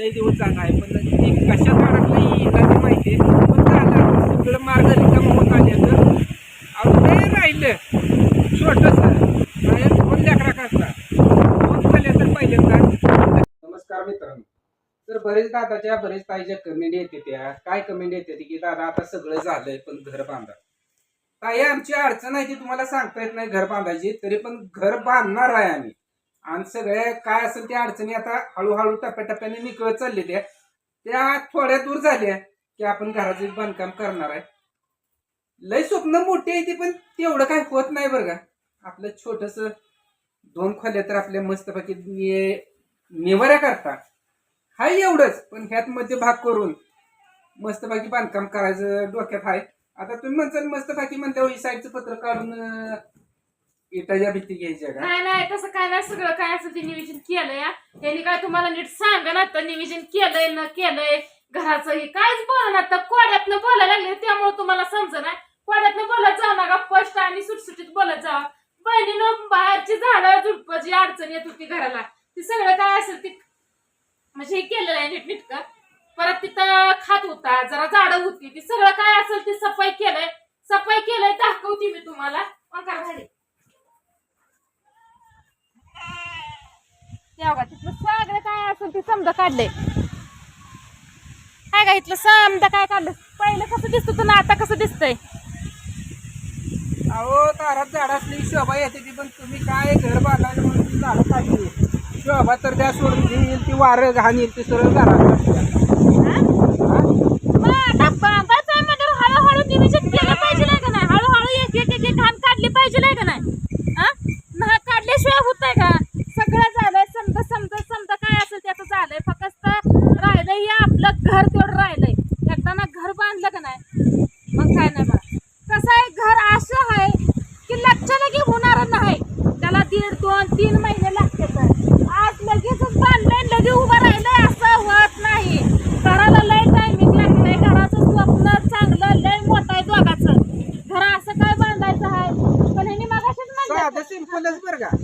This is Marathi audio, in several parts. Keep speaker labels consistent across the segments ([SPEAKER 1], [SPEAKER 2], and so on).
[SPEAKER 1] लय दिवस जाणं आहे, पण ते कशात अडकलं हिला माहिती आहे. पण झालं सगळं मार्ग रिकामा होत आले तर अहो लय राहिलं छोटंसं काय 2 लेकरा करता 2 झाले तर पहिल्यांदा. नमस्कार मित्रांनो. तर बरेच दादाच्या बरेच ताईच्या कमेंट येते, त्या काय कमेंट येते की दादा आता सगळं झालंय पण घर बांधा. ताई आमची अडचण आहे ती तुम्हाला सांगता येत नाही घर बांधायची, तरी पण घर बांधणार आहे आम्ही. आणि सगळे काय असेल त्या अडचणी आता हळूहळू टप्प्याटप्प्याने निकळत चालले त्या थोड्या दूर झाल्या की आपण घराचं बांधकाम करणार आहे. लय स्वप्न मोठी आहे ती, पण तेवढं काय होत नाही बरं का. आपलं छोटस 2 खोल्या तर आपल्या मस्तपैकी निवाऱ्या करता हाय एवढंच, पण ह्यात मध्ये भाग करून मस्तपैकी बांधकाम करायचं डोक्यात आहे. आता तुम्ही म्हणताल मस्तपैकी म्हणते ही साईडचं पत्र काढून इटाच्या भीती घ्यायच्या का?
[SPEAKER 2] नाही नाही तसं काय नाही, सगळं काय असं ते नियोजन केलंय. त्यांनी काय तुम्हाला नीट सांगा ना, तर नियोजन केलंय न केलंय घराचं हे काहीच बोला ना. तर कोड्यातनं बोलायला लागले त्यामुळे तुम्हाला समज नाही. कोड्यातनं बोलत जाऊ नका, स्पष्ट आणि सुटसुटीत बोलत जावा. बहिणीनं बाहेरची झाडं झुडपं जी अडचण येत होती घराला ती सगळं काय असेल ती म्हणजे हे केलेलं आहे नीटनीटकं. परत तिथं खात होता, जरा झाडं होती, ती सगळं काय असेल ती सफाई केलंय दाखवते मी तुम्हाला. अंकार झाले तिथलं सगळं काय असेल ते समजा काढलंय. काय का इथलं समजा काय काढलं, पहिलं कसं दिसत होतं ना आता कसं दिसतंय.
[SPEAKER 1] अहो दारात झाड असली शोभा येते ती, पण तुम्ही काय घर बांधायला म्हणून झाडं काढली. शोभा तर त्या सोडून येईल ती वारं घाण येईल ती सरळ घरात.
[SPEAKER 2] बांधायचं म्हणजे हळूहळू नियोजन केलं पाहिजे नाही का नाही. हळूहळू एक एक एक घाण काढली पाहिजे नाही का नाही. ना काढल्याशिवाय होत आहे का. सगळं झालंय समजा समजा समजा काय असेल त्याचं झालंय. फक्त राहिलंय हे आपलं घर तेवढं राहिलंय. एकदा ना घर बांधलं का नाही मग काय नाही बा. कसं आहे घर असं आहे की लक्षात लगे होणार नाही, त्याला 1.5, 2, 3 महिने लागतात. आज लगेचच बांधलंय लगे उभं राहिलंय असं होत नाही. घराला लय टायमिंग लागतंय. घराचं स्वप्न चांगलं लय मोठं आहे दोघाचं. घर असं काय बांधायचं आहे पण ह्यांनी मगाशीच
[SPEAKER 1] साधं सिंपलच बरं का.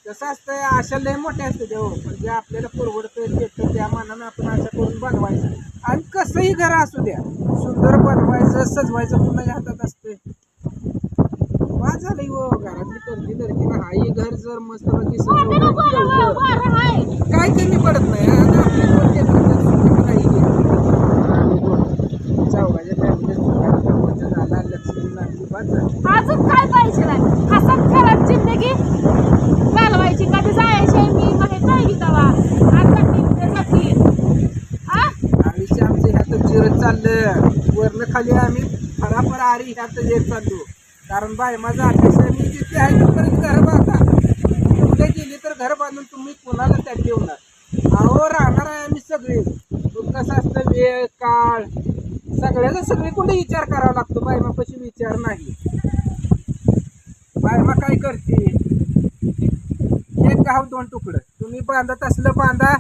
[SPEAKER 1] कसं असतंय आशा लय मोठ्या असते ते, पण जे आपल्याला परवडतं ते त्या मानानं आपण आशा करून बनवायचं. आणि कसंही घर असू द्या सुंदर बनवायचं सजवायचं कुणाच्या हातात असते. वाद झालं हो घरातली करती धरती ना. आई घर जर मस्त पैकी काय कमी पडत नाही. आता आपली 2 लेकरं काही चौघाच्या फॅमिलीत झाला लक्ष्मी लागली बाद झाली.
[SPEAKER 2] अजून काय पाहिजे नाही. हसत खेळत जिंदगी घालवायची. कधी जायचे मी मग नाही दवा
[SPEAKER 1] आयुष्य आमचं ह्यात जिरत चाललं. वरनं खाली आम्ही फराफर आरी ह्यात येत चाललो. कारण बाय माझा अपेक्षा मी जिथे आहे तोपर्यंत घर बांधा. कुठे गेली तर घर बांधून तुम्ही कोणाला त्यात ठेवणार. अहो राहणार आहे आम्ही सगळे. कसं असतं वेळ काळ सगळ्याचा सगळीकडे विचार करावा लागतो. बायमापाशी विचार नाही. बायमा काय करते, 1 गाव 2 तुकडं. तुम्ही बांधत असलं बांधा,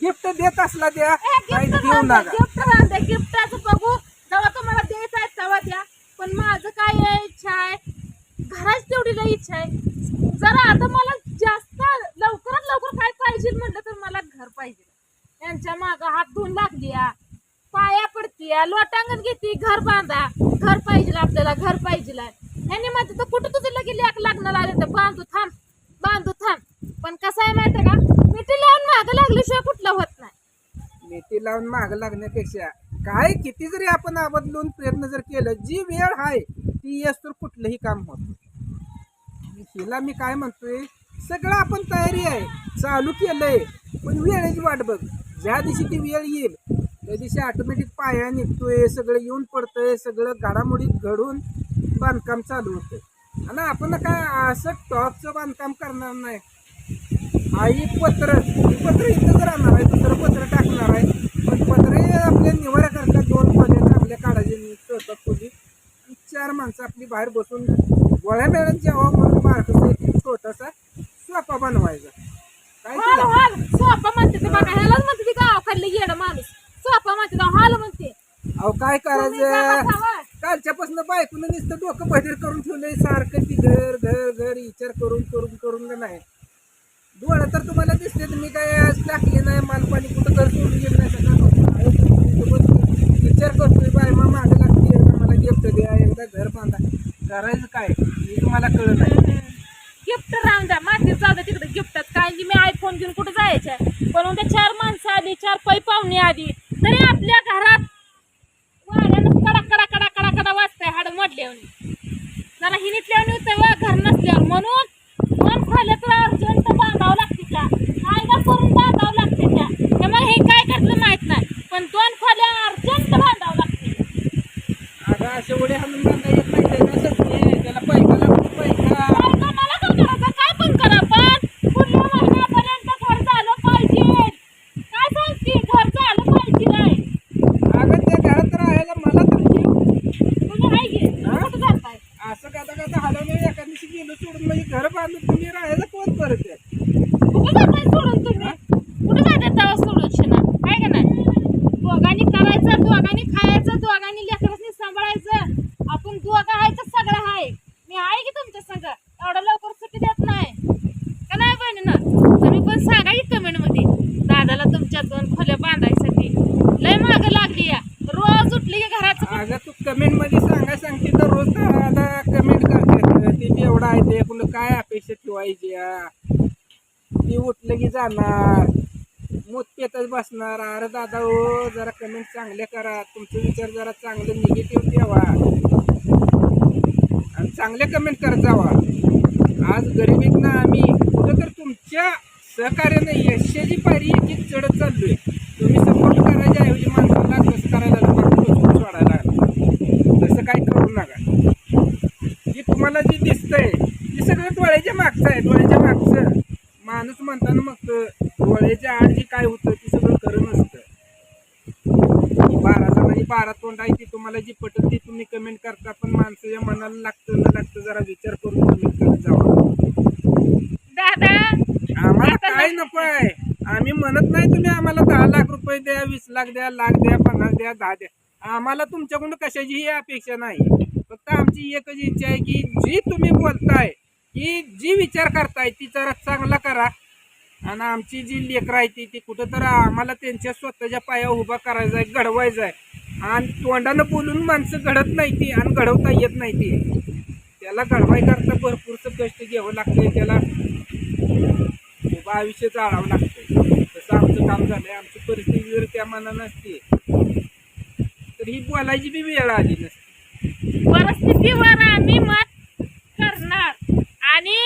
[SPEAKER 1] गिफ्ट देत असला द्या, काही देऊ नका.
[SPEAKER 2] गिफ्टाचं बघू जेव्हा तुम्हाला द्यायचं आहे तेव्हा द्या. पण माझं काय आहे इच्छा आहे घराच तेवढी लई इच्छा आहे. जरा आता मला जास्त लवकरात लवकर काय पाहिजे म्हटलं तर मला घर पाहिजे. यांच्या मागं हात धुवून लागली पाया पडती लोटांगण घेते. घर बांधा, घर पाहिजे आपल्याला, घर पाहिजे. यांनी म्हणते तर कुठं तुझं लगे लेक लागणार आले तर बांधू थांब बांधू थांब. पण कसं आहे माहिती का, मिठी लावून मागं लागल्याशिवाय कुठलं होत नाही.
[SPEAKER 1] मेथी लावून माग लागण्यापेक्षा काय किती जरी आपण बदलून प्रयत्न जर केलं, जी वेळ आहे ती येस तर कुठलंही काम होत. हिला मी काय म्हणतोय, सगळं आपण तयारी आहे चालू केलंय, पण वेळेची वाट बघ. ज्या दिवशी ती वेळ येईल त्या दिवशी ऑटोमॅटिक पाया निघतोय, सगळं येऊन पडतंय, सगळं घडामोडी घडून बांधकाम चालू होतंय. आणि आपण काय असं टॉपचं बांधकाम करणार नाही. आई पत्र इथंच राहणार आहे, दुसरं पत्र टाकणार आहे. पण पत्रे आपल्या निवाऱ्या करतात. 2 खोल्या चांगल्या काढायचे खोली, 4 माणसं आपली बाहेर बसून गोळ्या मेळ्यात जेव्हा म्हणून मार्ग छोटासा सोपा बनवायचा. काय
[SPEAKER 2] सोपा म्हणते ते बघा, ह्यालाच म्हणते ती गावाकडलं येडं माणूस. सोपा म्हणते हॉल म्हणते.
[SPEAKER 1] अहो काय करायचं, कालच्यापासून बायकोनं नुसतं डोकं बधीर करून ठेवलंय सारखं ती घर घर घर विचार करून करून करून नाही. डोळा तर तुम्हाला दिसते मी काय आज टाकली नाही मालपाणी कुठं घर सोडून गेलं नाही विचार करतोय बाय मग मागं लागते एकदा मला गिफ्ट द्या एकदा घर बांधा करायचं काय हे तुम्हाला कळलं नाही.
[SPEAKER 2] गिफ्ट राहून द्या मातीत जाऊ द्या तिकडे गिफ्टात काय की मी आयफोन घेऊन कुठं जायचंय पण उद्या 4 माणसं आली 4 पै पाहुणे आली तरी आपल्या घरात वाड्यानं कडा कडा कडा कडा कडा वाजतंय हाड मोडल्यावर जरा हिनीतल्यावर तेव्हा घर नसल्यावर म्हणून दोन खोल्या तर अर्जंट बांधावं लागते का कायदा करून बांधावं लागते त्या त्यामुळे हे काय करतं माहित नाही पण 2 खोल्या अर्जंट बांधावं लागते.
[SPEAKER 1] अगं असे उडे हाणून बांधा येत नाही त्याला पैसा लागतो पैसा.
[SPEAKER 2] काय मला काय करायचं काय पण करा पण पुढल्या महिन्यापर्यंत घर झालं पाहिजे काय सांगते घर झालं पाहिजे नाही
[SPEAKER 1] अगं त्या घरात राहायला मला तर ठेव.
[SPEAKER 2] तुम्ही आहे की कुठं जाताय
[SPEAKER 1] असं का हलवलं एका दिवशी गेलो सोडून म्हणजे घर बांधून तुम्ही राहायला कोण परत आहे.
[SPEAKER 2] कुठं जाताय सोडून तुम्ही कुठं जाताय तेव्हा सोडून शेणा आहे का नाही दोघांनी करायचं दोघांनी खायचं दोघांनी लेकरांनी सांभाळायचं आपण दोघं आहे तर सगळं आहे मी आहे की तुमच्या संग एवढं लवकर सुट्टी देत नाही का नाही बहिणीनं तुम्ही पण सांगा की कमेंटमध्ये दादाला तुमच्या 2 खोल्या बांधायसाठी लय मागं लागली या रोज उठली की घराचं
[SPEAKER 1] अगं तू कमेंट मध्ये सांगते तर रोज आता कमेंट करते ते एवढं आहे ते कुठं काय अपेक्षा ठेवायची ती उठलं की जाणार मूत पेतच बसणार. अरे दादा हो जरा कमेंट चांगले करा तुमचे विचार जरा चांगले निगेटिव्ह ठेवा आणि चांगले कमेंट करत जावा. आज गरिबीत ना आम्ही कुठं तर तुमच्या सहकार्याने यशाची पायरी एक चढत चाललोय. तुम्ही सपोर्ट करायच्या ऐवजी माणसाला कसं करायला सोडायला लागलं तसं काही करू नका. जे तुम्हाला जे दिसतंय ते सगळं डोळ्याच्या मागचं आहे. डोळ्याच्या मागचं माणूस म्हणताना मग डोळ्याच्या आड जे काय होतं ते सगळं खरं नसतं. 12 जणांची 12 तोंड आहे ती तुम्हाला जी पटत ती तुम्ही कमेंट करता पण माणसाच्या मनाला लागतं न लागतं जरा विचार करून कमेंट करत जावा.
[SPEAKER 2] दादा
[SPEAKER 1] आम्हाला काय नको आहे आम्ही म्हणत नाही तुम्ही आम्हाला 10 लाख रुपये द्या 20 लाख द्या लाख द्या 50 द्या 10 द्या. आम्हाला तुमच्याकडून कशाचीही अपेक्षा नाही. फक्त आमची एकच इच्छा आहे की जी तुम्ही बोलताय की जी विचार करताय ती जरा चांगला करा आणि आमची जी लेकरं आहे ती कुठं तर आम्हाला त्यांच्या स्वतःच्या पायावर उभा करायचा आहे घडवायचं आहे. आणि तोंडानं बोलून माणसं घडत नाही ती आणि घडवता येत नाही ती. त्याला घडवायकरता भरपूरचं कष्ट घ्यावं लागतंय त्याला उभं आयुष्य जाळावं लागतंय. तसं आमचं काम झालंय. आमची परिस्थिती जर त्या मनानं असते तर ही बोलायची बी वेळ आली नसती.
[SPEAKER 2] परिस्थितीवर आम्ही मत करणार आणि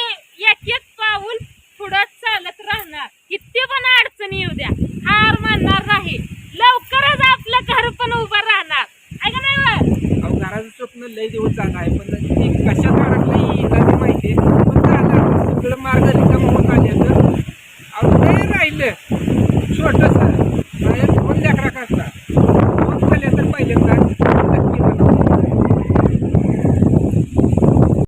[SPEAKER 2] एक एक पाऊल पुढं चालत राहणार. किती पण अडचणी येऊ द्या हार मानणार नाही. लवकरच आपलं घर पण उभं राहणार आहे का नाही.
[SPEAKER 1] अहो घराचं स्वप्न लय दिवस झालं आहे पण ते कशात अडकलं ही माहिती आहे. पण झालं सगळं मार्ग रिकाम होत आले तर अहो लय राहिलं छोटंसं